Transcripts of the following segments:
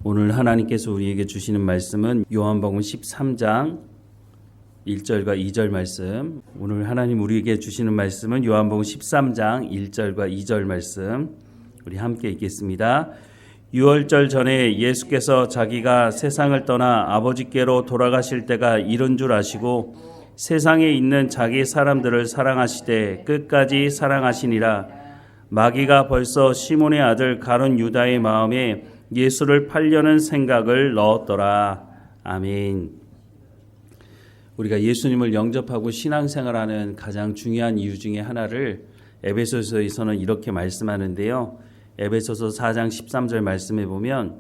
오늘 하나님께서 우리에게 주시는 말씀은 요한복음 13장 1절과 2절 말씀. 오늘 하나님 우리에게 주시는 말씀은 요한복음 13장 1절과 2절 말씀. 우리 함께 읽겠습니다. 유월절 전에 예수께서 자기가 세상을 떠나 아버지께로 돌아가실 때가 이른 줄 아시고 세상에 있는 자기 사람들을 사랑하시되 끝까지 사랑하시니라. 마귀가 벌써 시몬의 아들 가룟 유다의 마음에 예수를 팔려는 생각을 넣었더라. 아멘. 우리가 예수님을 영접하고 신앙생활하는 가장 중요한 이유 중에 하나를 에베소서에서는 이렇게 말씀하는데요. 에베소서 4장 13절 말씀에 보면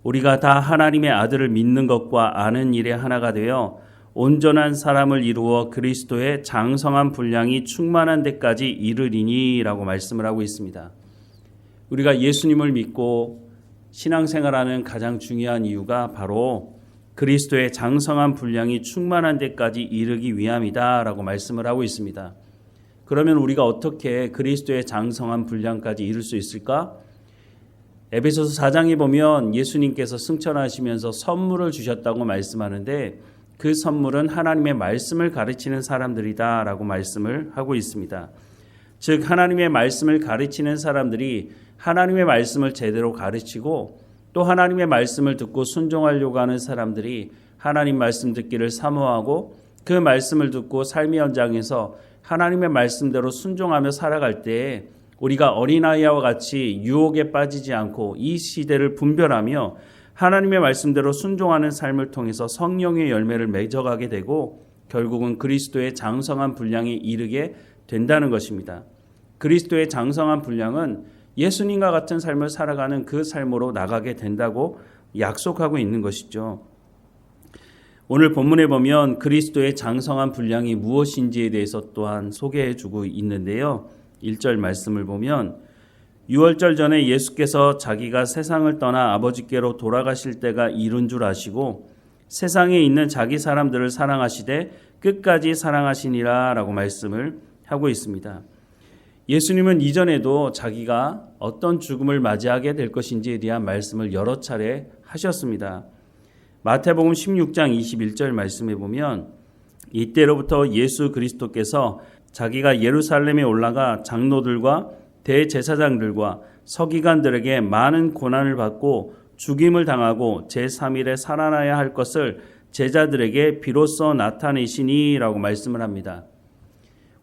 우리가 다 하나님의 아들을 믿는 것과 아는 일에 하나가 되어 온전한 사람을 이루어 그리스도의 장성한 분량이 충만한 데까지 이르리니 라고 말씀을 하고 있습니다. 우리가 예수님을 믿고 신앙생활하는 가장 중요한 이유가 바로 그리스도의 장성한 분량이 충만한 데까지 이르기 위함이다 라고 말씀을 하고 있습니다. 그러면 우리가 어떻게 그리스도의 장성한 분량까지 이룰 수 있을까? 에베소서 4장에 보면 예수님께서 승천하시면서 선물을 주셨다고 말씀하는데 그 선물은 하나님의 말씀을 가르치는 사람들이다 라고 말씀을 하고 있습니다. 즉 하나님의 말씀을 가르치는 사람들이 하나님의 말씀을 제대로 가르치고 또 하나님의 말씀을 듣고 순종하려고 하는 사람들이 하나님 말씀 듣기를 사모하고 그 말씀을 듣고 삶의 현장에서 하나님의 말씀대로 순종하며 살아갈 때 우리가 어린아이와 같이 유혹에 빠지지 않고 이 시대를 분별하며 하나님의 말씀대로 순종하는 삶을 통해서 성령의 열매를 맺어가게 되고 결국은 그리스도의 장성한 분량에 이르게 된다는 것입니다. 그리스도의 장성한 분량은 예수님과 같은 삶을 살아가는 그 삶으로 나가게 된다고 약속하고 있는 것이죠. 오늘 본문에 보면 그리스도의 장성한 분량이 무엇인지에 대해서 또한 소개해주고 있는데요. 1절 말씀을 보면 유월절 전에 예수께서 자기가 세상을 떠나 아버지께로 돌아가실 때가 이른 줄 아시고 세상에 있는 자기 사람들을 사랑하시되 끝까지 사랑하시니라 라고 말씀을 하고 있습니다. 예수님은 이전에도 자기가 어떤 죽음을 맞이하게 될 것인지에 대한 말씀을 여러 차례 하셨습니다. 마태복음 16장 21절 말씀에 보면 이때로부터 예수 그리스도께서 자기가 예루살렘에 올라가 장로들과 대제사장들과 서기관들에게 많은 고난을 받고 죽임을 당하고 제3일에 살아나야 할 것을 제자들에게 비로소 나타내시니 라고 말씀을 합니다.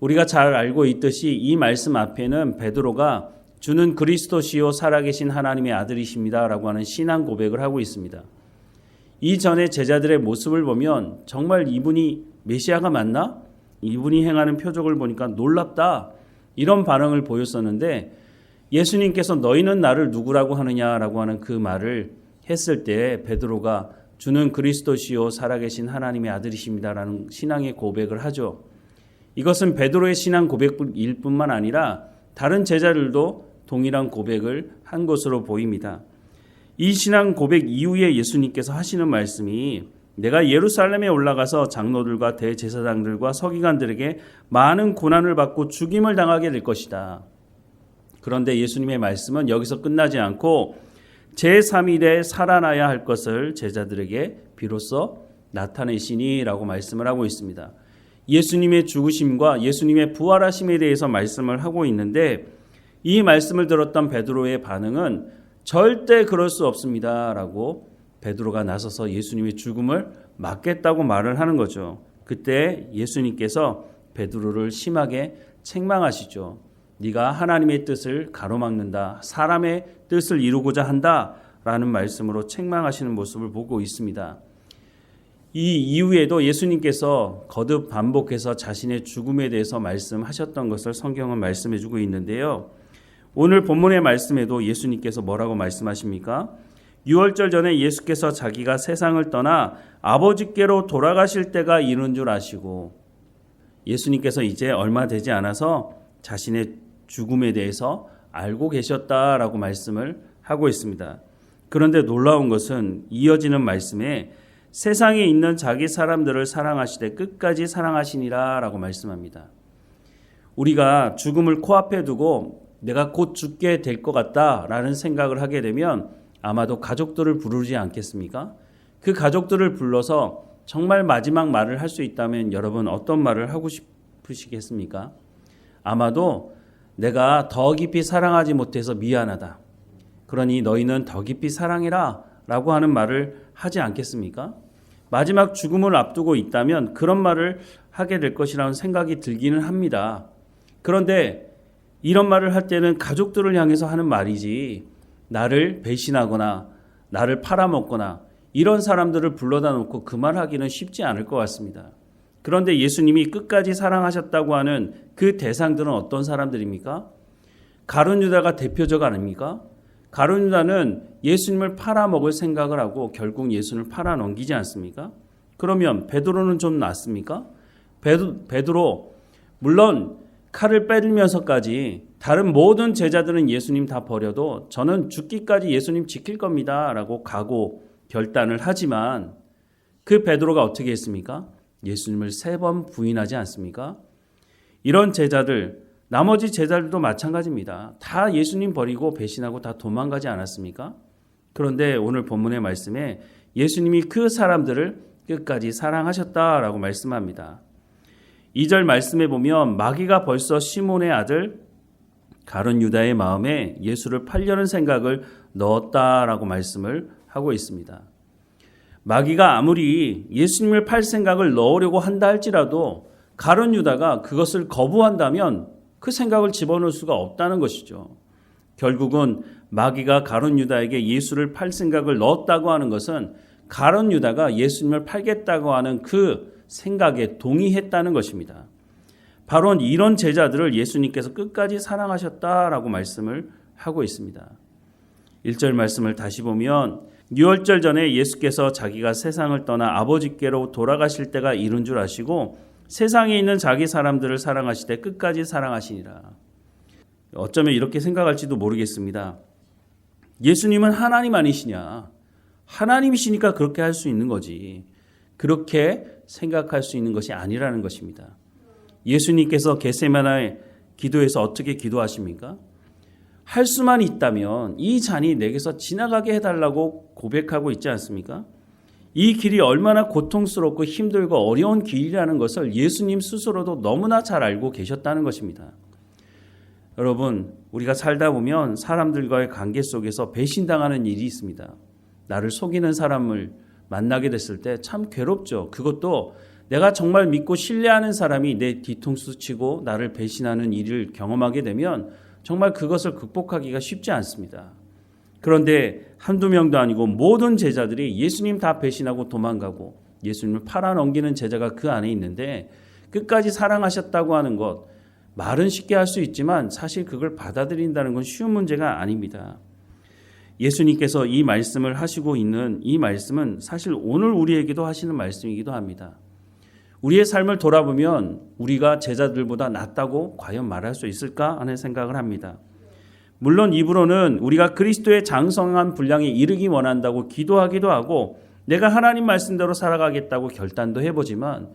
우리가 잘 알고 있듯이 이 말씀 앞에는 베드로가 주는 그리스도시요 살아계신 하나님의 아들이십니다 라고 하는 신앙 고백을 하고 있습니다. 이전에 제자들의 모습을 보면 정말 이분이 메시아가 맞나? 이분이 행하는 표적을 보니까 놀랍다 이런 반응을 보였었는데 예수님께서 너희는 나를 누구라고 하느냐라고 하는 그 말을 했을 때 베드로가 주는 그리스도시요 살아계신 하나님의 아들이십니다라는 신앙의 고백을 하죠. 이것은 베드로의 신앙 고백일 뿐만 아니라 다른 제자들도 동일한 고백을 한 것으로 보입니다. 이 신앙 고백 이후에 예수님께서 하시는 말씀이 내가 예루살렘에 올라가서 장로들과 대제사장들과 서기관들에게 많은 고난을 받고 죽임을 당하게 될 것이다. 그런데 예수님의 말씀은 여기서 끝나지 않고 제3일에 살아나야 할 것을 제자들에게 비로소 나타내시니 라고 말씀을 하고 있습니다. 예수님의 죽으심과 예수님의 부활하심에 대해서 말씀을 하고 있는데 이 말씀을 들었던 베드로의 반응은 절대 그럴 수 없습니다 라고 베드로가 나서서 예수님의 죽음을 막겠다고 말을 하는 거죠. 그때 예수님께서 베드로를 심하게 책망하시죠. 네가 하나님의 뜻을 가로막는다. 사람의 뜻을 이루고자 한다 라는 말씀으로 책망하시는 모습을 보고 있습니다. 이 이후에도 예수님께서 거듭 반복해서 자신의 죽음에 대해서 말씀하셨던 것을 성경은 말씀해주고 있는데요. 오늘 본문의 말씀에도 예수님께서 뭐라고 말씀하십니까? 유월절 전에 예수께서 자기가 세상을 떠나 아버지께로 돌아가실 때가 이른 줄 아시고 예수님께서 이제 얼마 되지 않아서 자신의 죽음에 대해서 알고 계셨다라고 말씀을 하고 있습니다. 그런데 놀라운 것은 이어지는 말씀에 세상에 있는 자기 사람들을 사랑하시되 끝까지 사랑하시니라 라고 말씀합니다. 우리가 죽음을 코앞에 두고 내가 곧 죽게 될 것 같다라는 생각을 하게 되면 아마도 가족들을 부르지 않겠습니까? 그 가족들을 불러서 정말 마지막 말을 할 수 있다면 여러분 어떤 말을 하고 싶으시겠습니까? 아마도 내가 더 깊이 사랑하지 못해서 미안하다. 그러니 너희는 더 깊이 사랑해라 라고 하는 말을 하지 않겠습니까? 마지막 죽음을 앞두고 있다면 그런 말을 하게 될 것이라는 생각이 들기는 합니다. 그런데 이런 말을 할 때는 가족들을 향해서 하는 말이지 나를 배신하거나 나를 팔아먹거나 이런 사람들을 불러다 놓고 그 말하기는 쉽지 않을 것 같습니다. 그런데 예수님이 끝까지 사랑하셨다고 하는 그 대상들은 어떤 사람들입니까? 가룟 유다가 대표적 아닙니까? 가룟 유다는 예수님을 팔아먹을 생각을 하고 결국 예수님을 팔아넘기지 않습니까? 그러면 베드로는 좀 낫습니까? 베드로 물론 칼을 빼들면서까지 다른 모든 제자들은 예수님 다 버려도 저는 죽기까지 예수님 지킬 겁니다 라고 각오 결단을 하지만 그 베드로가 어떻게 했습니까? 예수님을 3번 부인하지 않습니까? 이런 제자들, 나머지 제자들도 마찬가지입니다. 다 예수님 버리고 배신하고 다 도망가지 않았습니까? 그런데 오늘 본문의 말씀에 예수님이 그 사람들을 끝까지 사랑하셨다라고 말씀합니다. 2절 말씀에 보면 마귀가 벌써 시몬의 아들 가룟 유다의 마음에 예수를 팔려는 생각을 넣었다라고 말씀을 하고 있습니다. 마귀가 아무리 예수님을 팔 생각을 넣으려고 한다 할지라도 가룟 유다가 그것을 거부한다면 그 생각을 집어넣을 수가 없다는 것이죠. 결국은 마귀가 가룟 유다에게 예수를 팔 생각을 넣었다고 하는 것은 가룟 유다가 예수님을 팔겠다고 하는 그 생각에 동의했다는 것입니다. 바로 이런 제자들을 예수님께서 끝까지 사랑하셨다라고 말씀을 하고 있습니다. 1절 말씀을 다시 보면 유월절 전에 예수께서 자기가 세상을 떠나 아버지께로 돌아가실 때가 이른 줄 아시고 세상에 있는 자기 사람들을 사랑하시되 끝까지 사랑하시니라. 어쩌면 이렇게 생각할지도 모르겠습니다. 예수님은 하나님 아니시냐? 하나님이시니까 그렇게 할 수 있는 거지. 그렇게 생각할 수 있는 것이 아니라는 것입니다. 예수님께서 겟세마네 기도에서 어떻게 기도하십니까? 할 수만 있다면 이 잔이 내게서 지나가게 해달라고 고백하고 있지 않습니까? 이 길이 얼마나 고통스럽고 힘들고 어려운 길이라는 것을 예수님 스스로도 너무나 잘 알고 계셨다는 것입니다. 여러분, 우리가 살다 보면 사람들과의 관계 속에서 배신당하는 일이 있습니다. 나를 속이는 사람을 만나게 됐을 때 참 괴롭죠. 그것도 내가 정말 믿고 신뢰하는 사람이 내 뒤통수 치고 나를 배신하는 일을 경험하게 되면 정말 그것을 극복하기가 쉽지 않습니다. 그런데 한두 명도 아니고 모든 제자들이 예수님 다 배신하고 도망가고 예수님을 팔아넘기는 제자가 그 안에 있는데 끝까지 사랑하셨다고 하는 것, 말은 쉽게 할 수 있지만 사실 그걸 받아들인다는 건 쉬운 문제가 아닙니다. 예수님께서 이 말씀을 하시고 있는 이 말씀은 사실 오늘 우리에게도 하시는 말씀이기도 합니다. 우리의 삶을 돌아보면 우리가 제자들보다 낫다고 과연 말할 수 있을까 하는 생각을 합니다. 물론 입으로는 우리가 그리스도의 장성한 분량에 이르기 원한다고 기도하기도 하고 내가 하나님 말씀대로 살아가겠다고 결단도 해보지만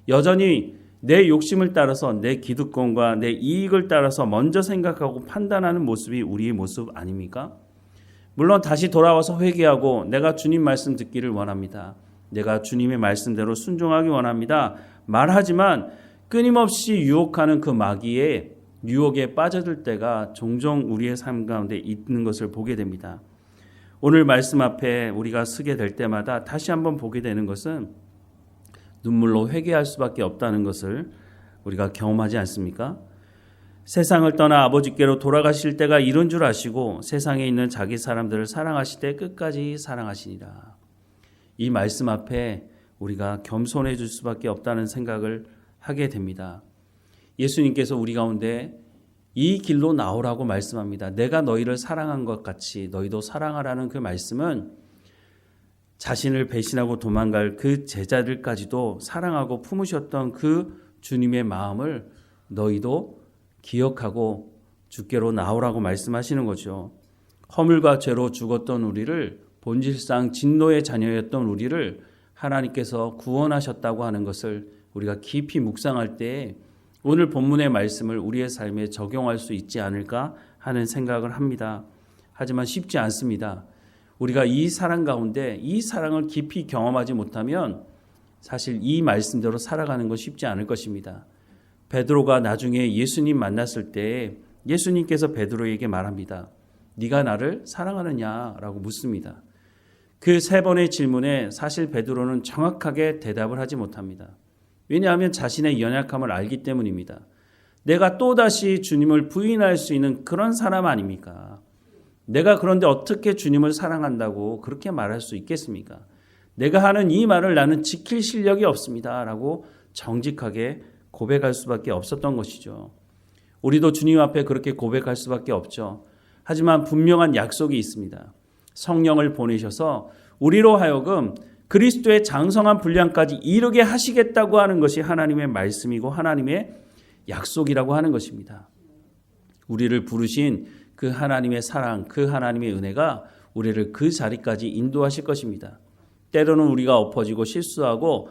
여전히 내 욕심을 따라서 내 기득권과 내 이익을 따라서 먼저 생각하고 판단하는 모습이 우리의 모습 아닙니까? 물론 다시 돌아와서 회개하고 내가 주님 말씀 듣기를 원합니다. 내가 주님의 말씀대로 순종하기 원합니다. 말하지만 끊임없이 유혹하는 그 마귀의 유혹에 빠져들 때가 종종 우리의 삶 가운데 있는 것을 보게 됩니다. 오늘 말씀 앞에 우리가 서게 될 때마다 다시 한번 보게 되는 것은 눈물로 회개할 수밖에 없다는 것을 우리가 경험하지 않습니까? 세상을 떠나 아버지께로 돌아가실 때가 이른 줄 아시고 세상에 있는 자기 사람들을 사랑하시되 끝까지 사랑하시니라. 이 말씀 앞에 우리가 겸손해질 수밖에 없다는 생각을 하게 됩니다. 예수님께서 우리 가운데 이 길로 나오라고 말씀합니다. 내가 너희를 사랑한 것 같이 너희도 사랑하라는 그 말씀은 자신을 배신하고 도망갈 그 제자들까지도 사랑하고 품으셨던 그 주님의 마음을 너희도 기억하고 주께로 나오라고 말씀하시는 거죠. 허물과 죄로 죽었던 우리를 본질상 진노의 자녀였던 우리를 하나님께서 구원하셨다고 하는 것을 우리가 깊이 묵상할 때 오늘 본문의 말씀을 우리의 삶에 적용할 수 있지 않을까 하는 생각을 합니다. 하지만 쉽지 않습니다. 우리가 이 사랑 가운데 이 사랑을 깊이 경험하지 못하면 사실 이 말씀대로 살아가는 건 쉽지 않을 것입니다. 베드로가 나중에 예수님 만났을 때 예수님께서 베드로에게 말합니다. 네가 나를 사랑하느냐라고 묻습니다. 그 3번의 질문에 사실 베드로는 정확하게 대답을 하지 못합니다. 왜냐하면 자신의 연약함을 알기 때문입니다. 내가 또다시 주님을 부인할 수 있는 그런 사람 아닙니까? 내가 그런데 어떻게 주님을 사랑한다고 그렇게 말할 수 있겠습니까? 내가 하는 이 말을 나는 지킬 실력이 없습니다. 라고 정직하게 고백할 수밖에 없었던 것이죠. 우리도 주님 앞에 그렇게 고백할 수밖에 없죠. 하지만 분명한 약속이 있습니다. 성령을 보내셔서 우리로 하여금 그리스도의 장성한 분량까지 이르게 하시겠다고 하는 것이 하나님의 말씀이고 하나님의 약속이라고 하는 것입니다. 우리를 부르신 그 하나님의 사랑, 그 하나님의 은혜가 우리를 그 자리까지 인도하실 것입니다. 때로는 우리가 엎어지고 실수하고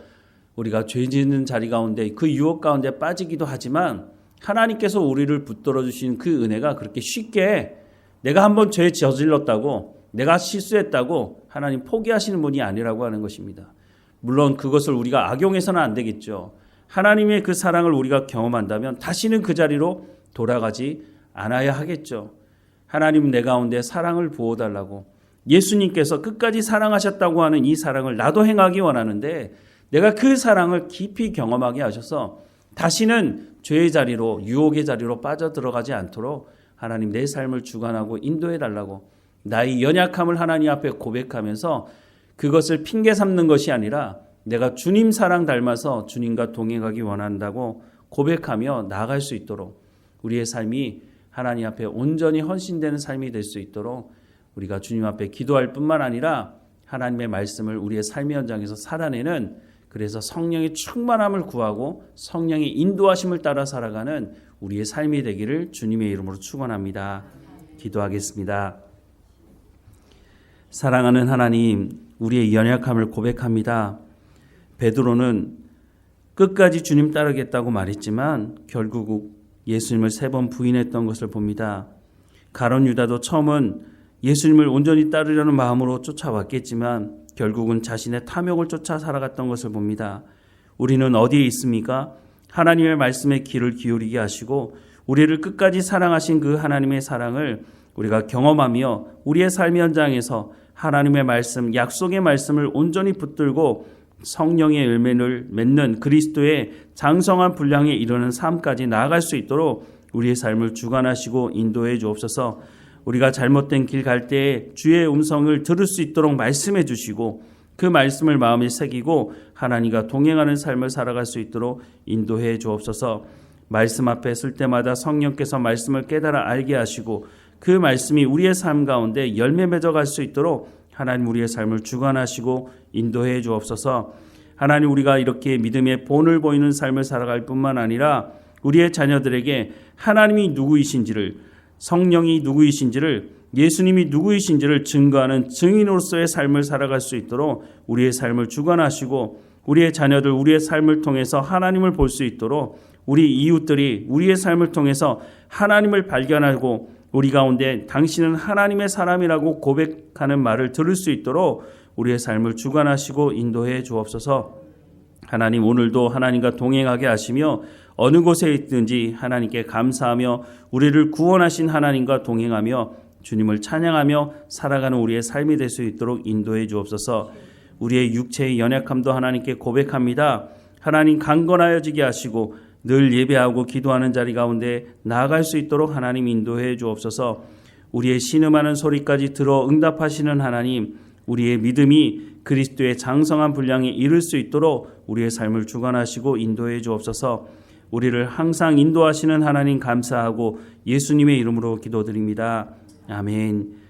우리가 죄 짓는 자리 가운데 그 유혹 가운데 빠지기도 하지만 하나님께서 우리를 붙들어 주신 그 은혜가 그렇게 쉽게 내가 한번 죄 저질렀다고 내가 실수했다고 하나님 포기하시는 분이 아니라고 하는 것입니다. 물론 그것을 우리가 악용해서는 안 되겠죠. 하나님의 그 사랑을 우리가 경험한다면 다시는 그 자리로 돌아가지 않아야 하겠죠. 하나님 내 가운데 사랑을 부어달라고 예수님께서 끝까지 사랑하셨다고 하는 이 사랑을 나도 행하기 원하는데 내가 그 사랑을 깊이 경험하게 하셔서 다시는 죄의 자리로 유혹의 자리로 빠져들어가지 않도록 하나님 내 삶을 주관하고 인도해달라고 나의 연약함을 하나님 앞에 고백하면서 그것을 핑계 삼는 것이 아니라 내가 주님 사랑 닮아서 주님과 동행하기 원한다고 고백하며 나아갈 수 있도록 우리의 삶이 하나님 앞에 온전히 헌신되는 삶이 될 수 있도록 우리가 주님 앞에 기도할 뿐만 아니라 하나님의 말씀을 우리의 삶의 현장에서 살아내는 그래서 성령의 충만함을 구하고 성령의 인도하심을 따라 살아가는 우리의 삶이 되기를 주님의 이름으로 축원합니다. 기도하겠습니다. 사랑하는 하나님, 우리의 연약함을 고백합니다. 베드로는 끝까지 주님 따르겠다고 말했지만 결국 예수님을 3번 부인했던 것을 봅니다. 가룟 유다도 처음은 예수님을 온전히 따르려는 마음으로 쫓아왔겠지만 결국은 자신의 탐욕을 쫓아 살아갔던 것을 봅니다. 우리는 어디에 있습니까? 하나님의 말씀에 귀를 기울이게 하시고 우리를 끝까지 사랑하신 그 하나님의 사랑을 우리가 경험하며 우리의 삶의 현장에서 하나님의 말씀, 약속의 말씀을 온전히 붙들고 성령의 열매를 맺는 그리스도의 장성한 분량에 이르는 삶까지 나아갈 수 있도록 우리의 삶을 주관하시고 인도해 주옵소서. 우리가 잘못된 길 갈 때에 주의 음성을 들을 수 있도록 말씀해 주시고 그 말씀을 마음에 새기고 하나님과 동행하는 삶을 살아갈 수 있도록 인도해 주옵소서. 말씀 앞에 설 때마다 성령께서 말씀을 깨달아 알게 하시고 그 말씀이 우리의 삶 가운데 열매 맺어갈 수 있도록 하나님 우리의 삶을 주관하시고 인도해 주옵소서. 하나님 우리가 이렇게 믿음의 본을 보이는 삶을 살아갈 뿐만 아니라 우리의 자녀들에게 하나님이 누구이신지를 성령이 누구이신지를 예수님이 누구이신지를 증거하는 증인으로서의 삶을 살아갈 수 있도록 우리의 삶을 주관하시고 우리의 자녀들 우리의 삶을 통해서 하나님을 볼 수 있도록 우리 이웃들이 우리의 삶을 통해서 하나님을 발견하고 우리 가운데 당신은 하나님의 사람이라고 고백하는 말을 들을 수 있도록 우리의 삶을 주관하시고 인도해 주옵소서. 하나님 오늘도 하나님과 동행하게 하시며 어느 곳에 있든지 하나님께 감사하며 우리를 구원하신 하나님과 동행하며 주님을 찬양하며 살아가는 우리의 삶이 될 수 있도록 인도해 주옵소서. 우리의 육체의 연약함도 하나님께 고백합니다. 하나님 강건하여지게 하시고 늘 예배하고 기도하는 자리 가운데 나아갈 수 있도록 하나님 인도해 주옵소서. 우리의 신음하는 소리까지 들어 응답하시는 하나님, 우리의 믿음이 그리스도의 장성한 분량에 이를 수 있도록 우리의 삶을 주관하시고 인도해 주옵소서. 우리를 항상 인도하시는 하나님 감사하고 예수님의 이름으로 기도드립니다. 아멘.